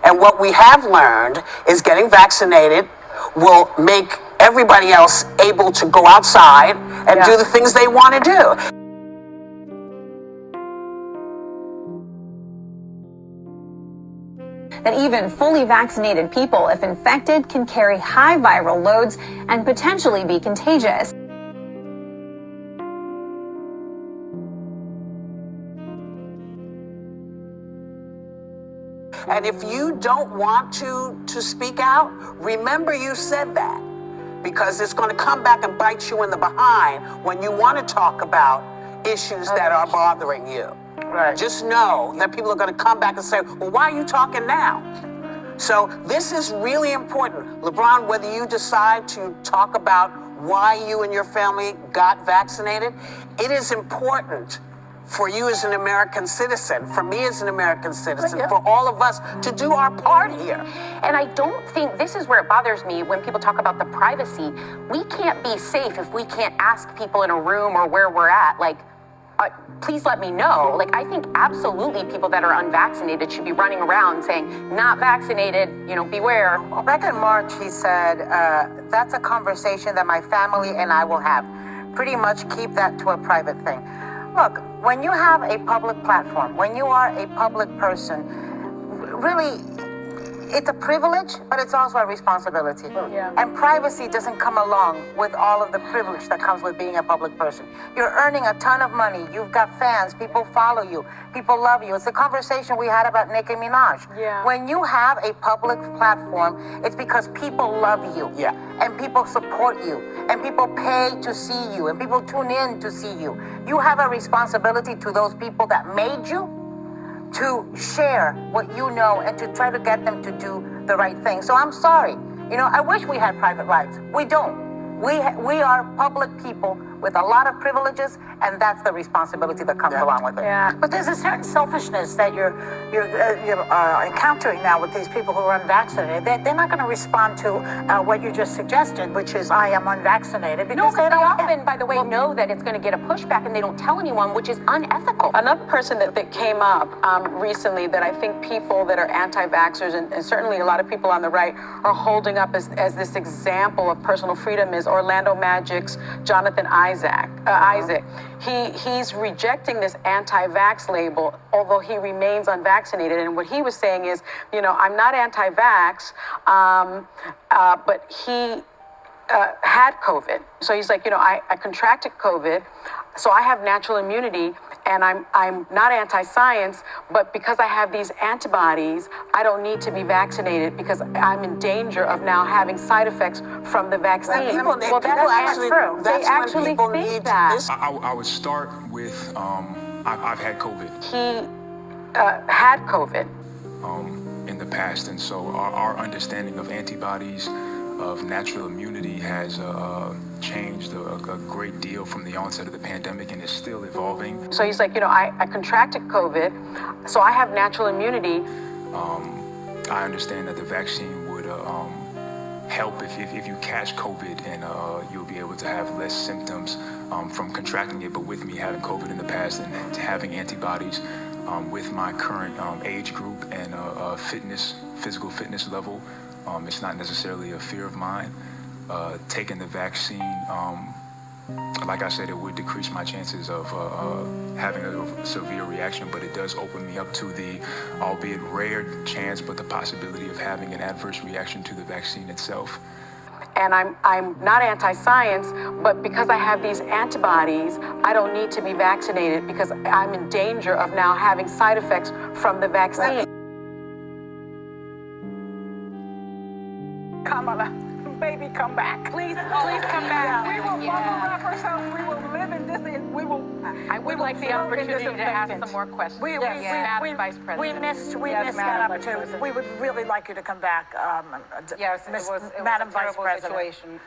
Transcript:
And what we have learned is getting vaccinated will make everybody else able to go outside and do the things they want to do. That even fully vaccinated people, if infected, can carry high viral loads and potentially be contagious. And if you don't want to speak out, remember you said that, because it's going to come back and bite you in the behind when you want to talk about issues that are bothering you. Right. Just know that people are going to come back and say, well, why are you talking now? So this is really important. LeBron, whether you decide to talk about why you and your family got vaccinated, it is important for you as an American citizen, for me as an American citizen, for all of us to do our part here. And I don't think, this is where it bothers me when people talk about the privacy. We can't be safe if we can't ask people in a room or where we're at, like, please let me know. Like, I think absolutely people that are unvaccinated should be running around saying, not vaccinated, you know, beware. Well, back in March, he said, that's a conversation that my family and I will have. Pretty much keep that to a private thing. Look, when you have a public platform, when you are a public person, really, it's a privilege, but it's also a responsibility. And privacy doesn't come along with all of the privilege that comes with being a public person. You're earning a ton of money. You've got fans. People follow you. People love you. It's the conversation we had about Nicki Minaj. When you have a public platform, it's because people love you. And people support you. And people pay to see you. And people tune in to see you. You have a responsibility to those people that made you to share what you know and to try to get them to do the right thing. So I'm sorry. You know, I wish we had private lives. We don't. We are public people with a lot of privileges, and that's the responsibility that comes along with it. But there's a certain selfishness that you're encountering now with these people who are unvaccinated. They're not going to respond to what you just suggested, which is I am unvaccinated. Because they often, by the way, know that it's going to get a pushback and they don't tell anyone, which is unethical. Another person that came up recently that I think people that are anti-vaxxers and certainly a lot of people on the right are holding up as this example of personal freedom is Orlando Magic's Jonathan Isaac. He's rejecting this anti-vax label, although he remains unvaccinated. And what he was saying is, you know, I'm not anti-vax, but he had COVID. So he's like, you know, I contracted COVID, so I have natural immunity, and I'm not anti-science, but because I have these antibodies, I don't need to be vaccinated because I'm in danger of now having side effects from the vaccine. Well, that's true. They actually think that. I would start with, I've had COVID. He had COVID. In the past, and so our understanding of antibodies, of natural immunity has changed a great deal from the onset of the pandemic and is still evolving. So he's like, you know, I contracted COVID, so I have natural immunity. I understand that the vaccine would help if you catch COVID, and you'll be able to have less symptoms from contracting it. But with me having COVID in the past and having antibodies with my current age group and physical fitness level, it's not necessarily a fear of mine. Taking the vaccine, like I said, it would decrease my chances of having a severe reaction, but it does open me up to the, albeit rare chance, but the possibility of having an adverse reaction to the vaccine itself. And I'm not anti-science, but because I have these antibodies, I don't need to be vaccinated because I'm in danger of now having side effects from the vaccine. Kamala, baby, come back. Please come back. We will bubble wrap ourselves. We will live in this, and we will. I would like the opportunity to ask some more questions. Madam Vice President. We missed that opportunity. We would really like you to come back. Yes, it was Madam a Vice terrible President. situation.